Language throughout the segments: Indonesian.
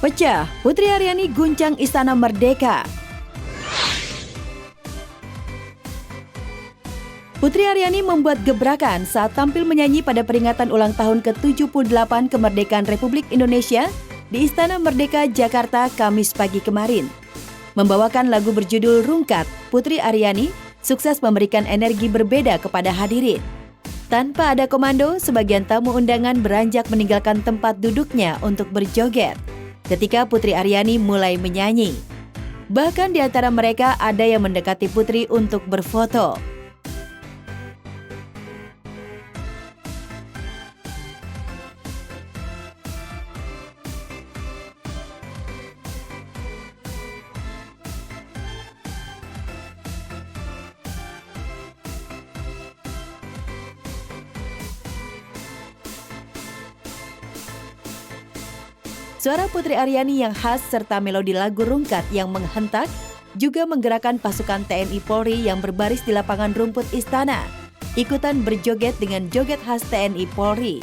Pecah, Putri Aryani guncang Istana Merdeka. Putri Aryani membuat gebrakan saat tampil menyanyi pada peringatan ulang tahun ke-78 kemerdekaan Republik Indonesia di Istana Merdeka, Jakarta, Kamis pagi kemarin. Membawakan lagu berjudul Rungkat, Putri Aryani sukses memberikan energi berbeda kepada hadirin. Tanpa ada komando, sebagian tamu undangan beranjak meninggalkan tempat duduknya untuk berjoget ketika Putri Aryani mulai menyanyi. Bahkan di antara mereka ada yang mendekati Putri untuk berfoto. Suara Putri Aryani yang khas serta melodi lagu Rungkat yang menghentak juga menggerakkan pasukan TNI Polri yang berbaris di lapangan rumput istana, ikutan berjoget dengan joget khas TNI Polri.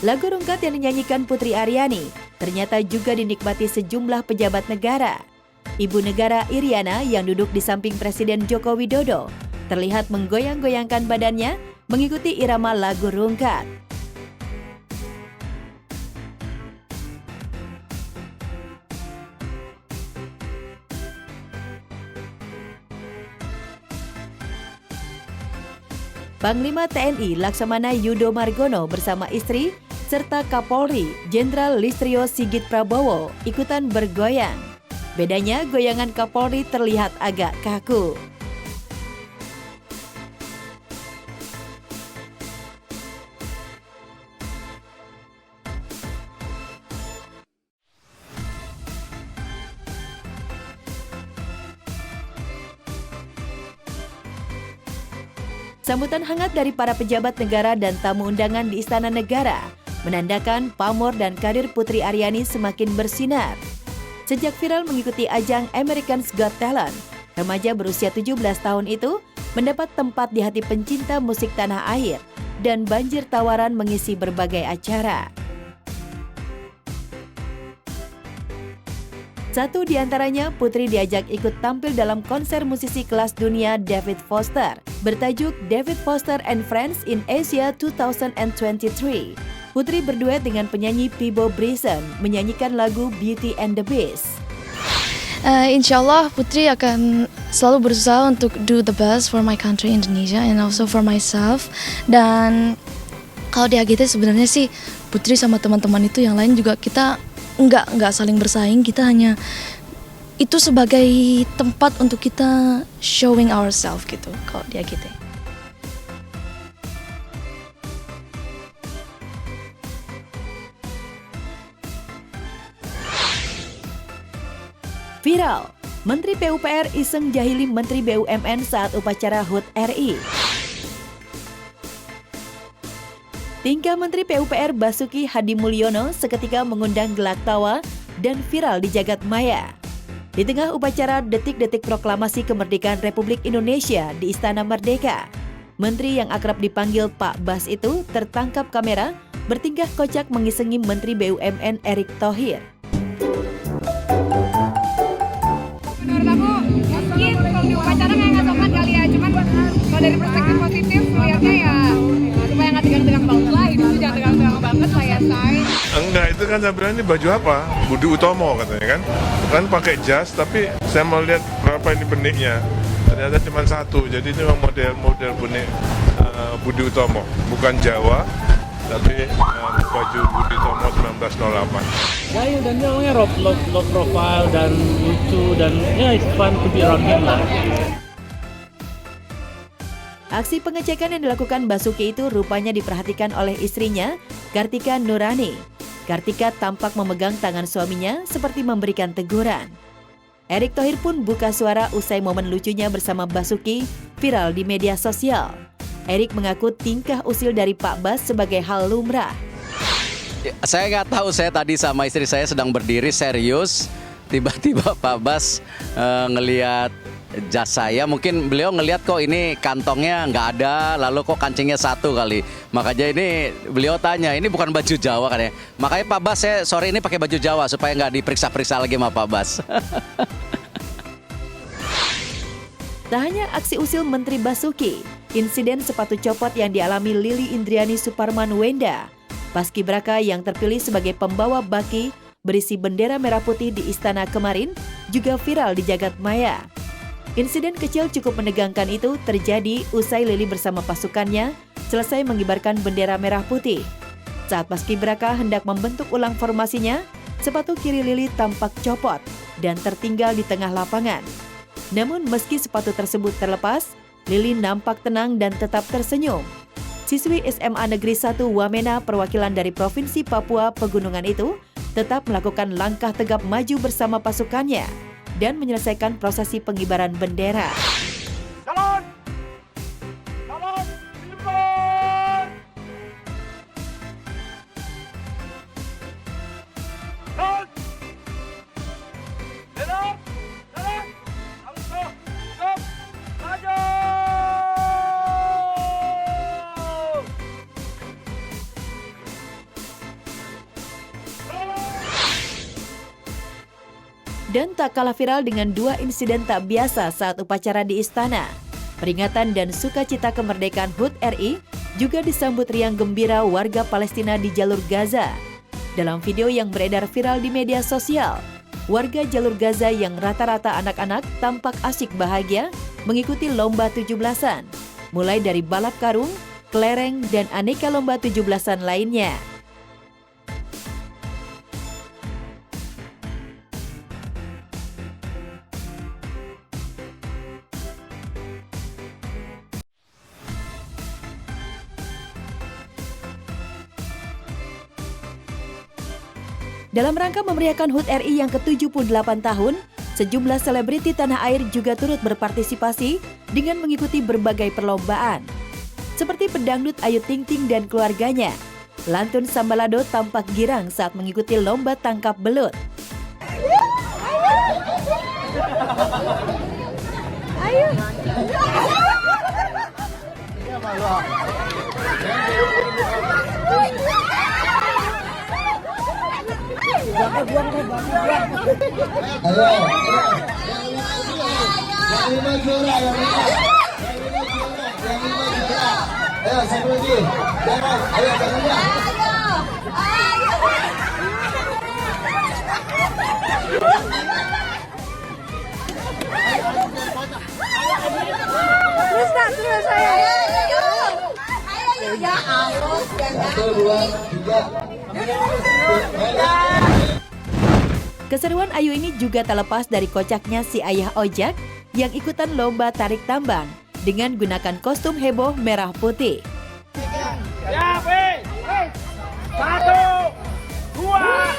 Lagu Rungkat yang dinyanyikan Putri Aryani ternyata juga dinikmati sejumlah pejabat negara. Ibu negara Iriana yang duduk di samping Presiden Joko Widodo terlihat menggoyang-goyangkan badannya mengikuti irama lagu Rungkat. Panglima TNI Laksamana Yudo Margono bersama istri serta Kapolri Jenderal Listio Sigit Prabowo ikutan bergoyang. Bedanya, goyangan Kapolri terlihat agak kaku. Sambutan hangat dari para pejabat negara dan tamu undangan di Istana Negara menandakan pamor dan karir Putri Aryani semakin bersinar. Sejak viral mengikuti ajang America's Got Talent, remaja berusia 17 tahun itu mendapat tempat di hati pencinta musik tanah air dan banjir tawaran mengisi berbagai acara. Satu di antaranya, Putri diajak ikut tampil dalam konser musisi kelas dunia David Foster, bertajuk David Foster and Friends in Asia 2023. Putri berduet dengan penyanyi Peebo Bryson menyanyikan lagu Beauty and the Beast. Insya Allah Putri akan selalu berusaha untuk do the best for my country Indonesia and also for myself. Dan kalau di AGT sebenarnya sih Putri sama teman-teman itu yang lain juga kita nggak saling bersaing. Kita hanya itu sebagai tempat untuk kita showing ourselves gitu kalau di AGT. Viral, Menteri PUPR iseng jahili Menteri BUMN saat upacara HUT RI. Tingkah Menteri PUPR Basuki Hadimulyono seketika mengundang gelak tawa dan viral di jagat maya. Di tengah upacara detik-detik proklamasi kemerdekaan Republik Indonesia di Istana Merdeka, Menteri yang akrab dipanggil Pak Bas itu tertangkap kamera bertingkah kocak mengisengi Menteri BUMN Erick Thohir. Menurut aku mungkin kalau di upacara kayak nggak sopan kali ya, cuman kalau dari perspektif positif melihatnya ya supaya nggak tegang-tegang banget lah, hidup tuh jangan tegang-tegang banget lah ya say. Enggak, itu kan saya bilang ini baju apa? Budi Utomo katanya kan. Kan pakai jas, tapi saya mau lihat berapa ini beniknya. Ternyata cuma satu, jadi ini memang model benik Budi Utomo, bukan Jawa, tapi baju Budi Utomo 1908. Ya, dan dia orangnya low profile dan lucu dan ya it's fun to be around him lah. Aksi pengecekan yang dilakukan Basuki itu rupanya diperhatikan oleh istrinya, Kartika Nurani. Kartika tampak memegang tangan suaminya seperti memberikan teguran. Erick Thohir pun buka suara usai momen lucunya bersama Basuki viral di media sosial. Erick mengaku tingkah usil dari Pak Bas sebagai hal lumrah. Saya nggak tahu, saya tadi sama istri saya sedang berdiri serius, tiba-tiba Pak Bas ngelihat jas saya. Mungkin beliau ngelihat kok ini kantongnya nggak ada, lalu kok kancingnya satu kali. Makanya ini beliau tanya, ini bukan baju Jawa kan ya? Makanya Pak Bas, saya sore ini pakai baju Jawa supaya nggak diperiksa-periksa lagi sama Pak Bas. Tak hanya aksi usil Menteri Basuki, insiden sepatu copot yang dialami Lili Indriani Suparman Wenda, paskibraka yang terpilih sebagai pembawa baki berisi bendera merah putih di istana kemarin, juga viral di jagat maya. Insiden kecil cukup menegangkan itu terjadi usai Lili bersama pasukannya selesai mengibarkan bendera merah putih. Saat paskibraka hendak membentuk ulang formasinya, sepatu kiri Lili tampak copot dan tertinggal di tengah lapangan. Namun meski sepatu tersebut terlepas, Lili nampak tenang dan tetap tersenyum. Siswi SMA Negeri 1 Wamena perwakilan dari Provinsi Papua Pegunungan itu tetap melakukan langkah tegap maju bersama pasukannya dan menyelesaikan prosesi pengibaran bendera. Calon! Calon! Timur! Calon! Belok! Jalan! Langsung! Stop! Maju! Dan tak kalah viral dengan dua insiden tak biasa saat upacara di istana. Peringatan dan sukacita kemerdekaan HUT RI juga disambut riang gembira warga Palestina di jalur Gaza. Dalam video yang beredar viral di media sosial, warga jalur Gaza yang rata-rata anak-anak tampak asyik bahagia mengikuti lomba 17-an, mulai dari balap karung, kelereng, dan aneka lomba 17-an lainnya. Dalam rangka memeriahkan HUT RI yang ke-78 tahun, sejumlah selebriti tanah air juga turut berpartisipasi dengan mengikuti berbagai perlombaan. Seperti pedangdut Ayu Ting Ting dan keluarganya, Lantun Sambalado tampak girang saat mengikuti lomba tangkap belut. Keseruan Ayu ini juga tak lepas dari kocaknya si ayah ojek yang ikutan lomba tarik tambang dengan gunakan kostum heboh merah putih. Siap, satu, dua,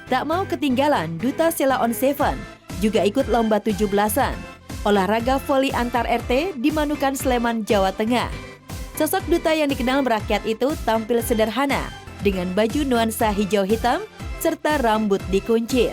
Tak mau ketinggalan, Duta Sheila on Seven juga ikut lomba 17-an, olahraga voli antar RT di Manukan, Sleman, Jawa Tengah. Sosok duta yang dikenal merakyat itu tampil sederhana dengan baju nuansa hijau hitam serta rambut dikuncir.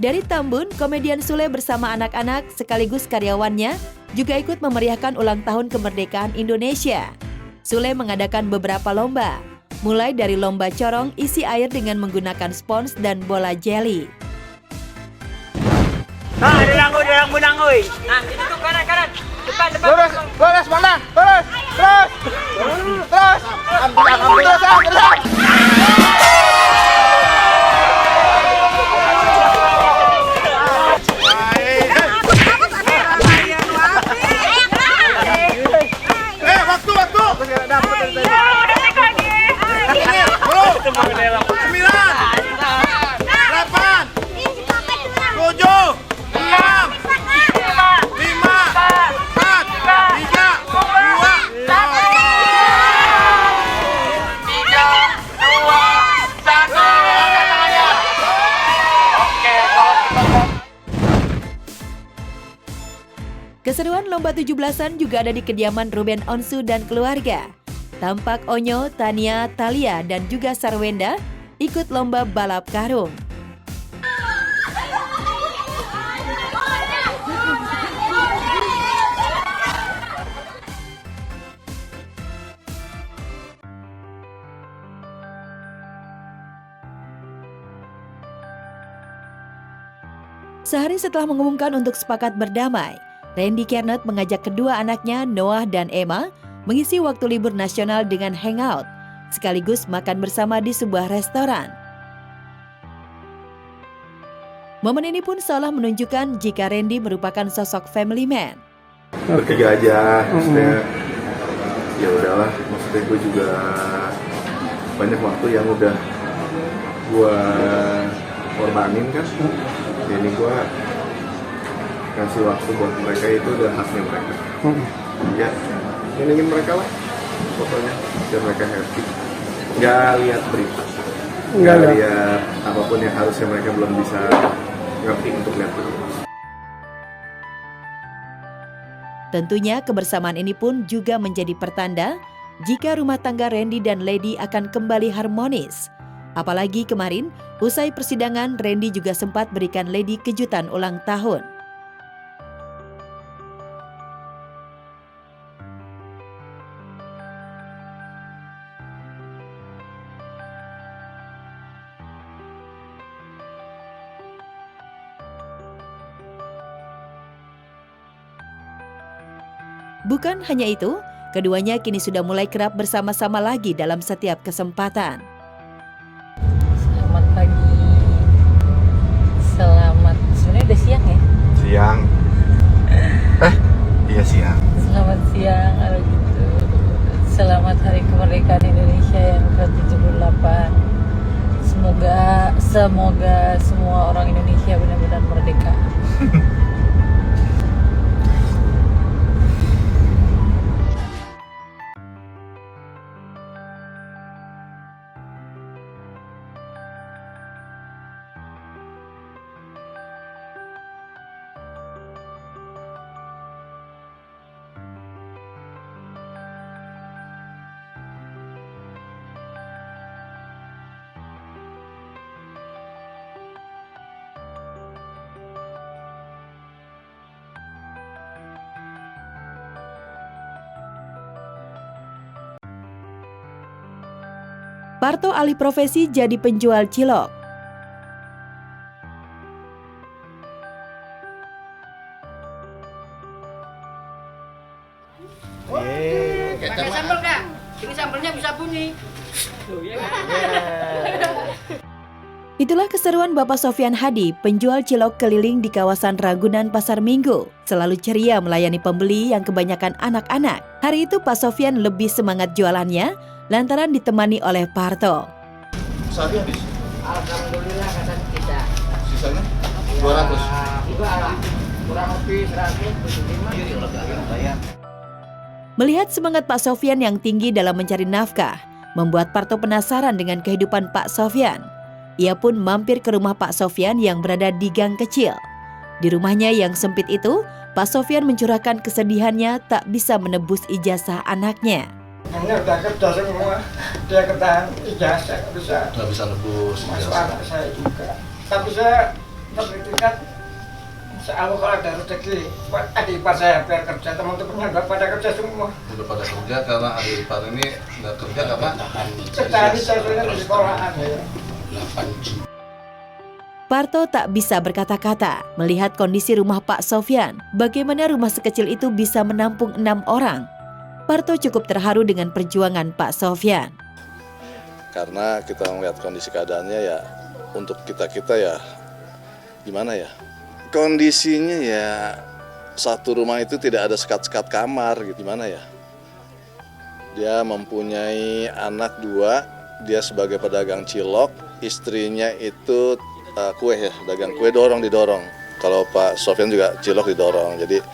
Dari Tambun, komedian Sule bersama anak-anak sekaligus karyawannya juga ikut memeriahkan ulang tahun kemerdekaan Indonesia. Sule mengadakan beberapa lomba, mulai dari lomba corong isi air dengan menggunakan spons dan bola jelly. nah, diranggu, oi. Nah, itu kanan, depan. Lurus, mana? Keseruan lomba 17-an juga ada di kediaman Ruben Onsu dan keluarga. Tampak Onyo, Tania, Thalia, dan juga Sarwenda ikut lomba balap karung. Sehari setelah mengumumkan untuk sepakat berdamai, Randy Kernot mengajak kedua anaknya Noah dan Emma mengisi waktu libur nasional dengan hangout, sekaligus makan bersama di sebuah restoran. Momen ini pun seolah menunjukkan jika Randy merupakan sosok family man. Bertiga aja, maksudnya ya udahlah, maksudnya gue juga banyak waktu yang udah gue korbanin kan. Jadi gue kasih waktu buat mereka, itu udah haknya mereka. Ya, nyenengin mereka lah, pokoknya biar mereka happy. Nggak lihat berita, nggak lihat apapun yang harusnya mereka belum bisa ngerti untuk lihat dulu. Tentunya kebersamaan ini pun juga menjadi pertanda jika rumah tangga Randy dan Lady akan kembali harmonis. Apalagi kemarin, usai persidangan, Randy juga sempat berikan Lady kejutan ulang tahun. Bukan hanya itu, keduanya kini sudah mulai kerap bersama-sama lagi dalam setiap kesempatan. Selamat pagi. Sebenarnya udah siang ya? Siang. Iya siang. Selamat siang, kalau gitu. Selamat Hari Kemerdekaan Indonesia yang ke-78. Semoga semua orang Indonesia benar-benar merdeka. Parto alih profesi jadi penjual cilok. Pakai sambal nggak? Ini sambalnya bisa bunyi. Itulah keseruan Bapak Sofyan Hadi, penjual cilok keliling di kawasan Ragunan Pasar Minggu. Selalu ceria melayani pembeli yang kebanyakan anak-anak. Hari itu Pak Sofyan lebih semangat jualannya lantaran ditemani oleh Parto. Sehari habis? Alhamdulillah kata kita. Sisanya? 200? Kurang lebih 175. Melihat semangat Pak Sofyan yang tinggi dalam mencari nafkah, membuat Parto penasaran dengan kehidupan Pak Sofyan. Ia pun mampir ke rumah Pak Sofyan yang berada di gang kecil. Di rumahnya yang sempit itu, Pak Sofyan mencurahkan kesedihannya tak bisa menebus ijazah anaknya. Hanya udah kerja semua, dia ketahan ijazah, nggak bisa nebus masuk anak saya juga. Tapi saya berpikir, Allah kalau ada rezeki buat adik ipar saya biar kerja, teman-temannya udah pada kerja semua. Udah pada kerja karena adik ipar ini nggak kerja karena Ketahan ijazahnya di sekolahan. Parto tak bisa berkata-kata melihat kondisi rumah Pak Sofyan. Bagaimana rumah sekecil itu bisa menampung 6 orang? Parto cukup terharu dengan perjuangan Pak Sofyan. karena kita melihat kondisi keadaannya ya, untuk kita ya gimana ya, kondisinya ya satu rumah itu tidak ada sekat-sekat kamar gitu, gimana ya, dia mempunyai anak 2, dia sebagai pedagang cilok, istrinya itu kue ya, dagang kue, didorong. Kalau Pak Sofyan juga cilok didorong, jadi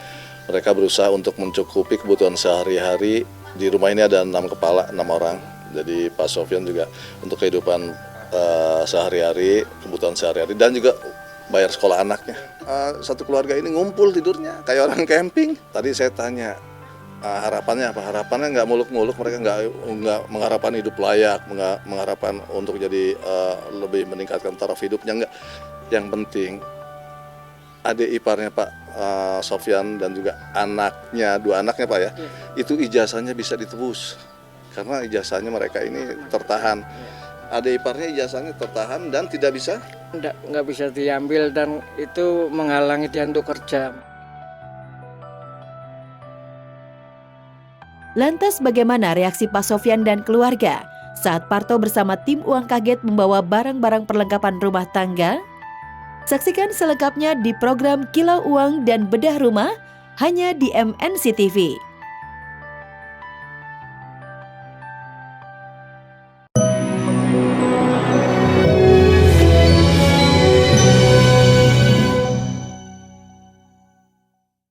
mereka berusaha untuk mencukupi kebutuhan sehari-hari. Di rumah ini ada 6 kepala, 6 orang. Jadi Pak Sofyan juga untuk kehidupan sehari-hari, kebutuhan sehari-hari, dan juga bayar sekolah anaknya. Satu keluarga ini ngumpul tidurnya kayak orang camping. Tadi saya tanya harapannya apa? Harapannya nggak muluk-muluk, mereka nggak mengharapkan hidup layak, mengharapkan untuk jadi lebih meningkatkan taraf hidupnya, nggak. Yang penting adik iparnya Pak Sofyan dan juga anaknya, 2 anaknya Pak ya, itu ijazahnya bisa ditebus karena ijazahnya mereka ini tertahan. Adik iparnya ijazahnya tertahan dan tidak bisa? Nggak bisa diambil dan itu menghalangi dia untuk kerja. Lantas bagaimana reaksi Pak Sofyan dan keluarga saat Parto bersama tim Uang Kaget membawa barang-barang perlengkapan rumah tangga? Saksikan selengkapnya di program Kilau Uang dan Bedah Rumah hanya di MNC TV.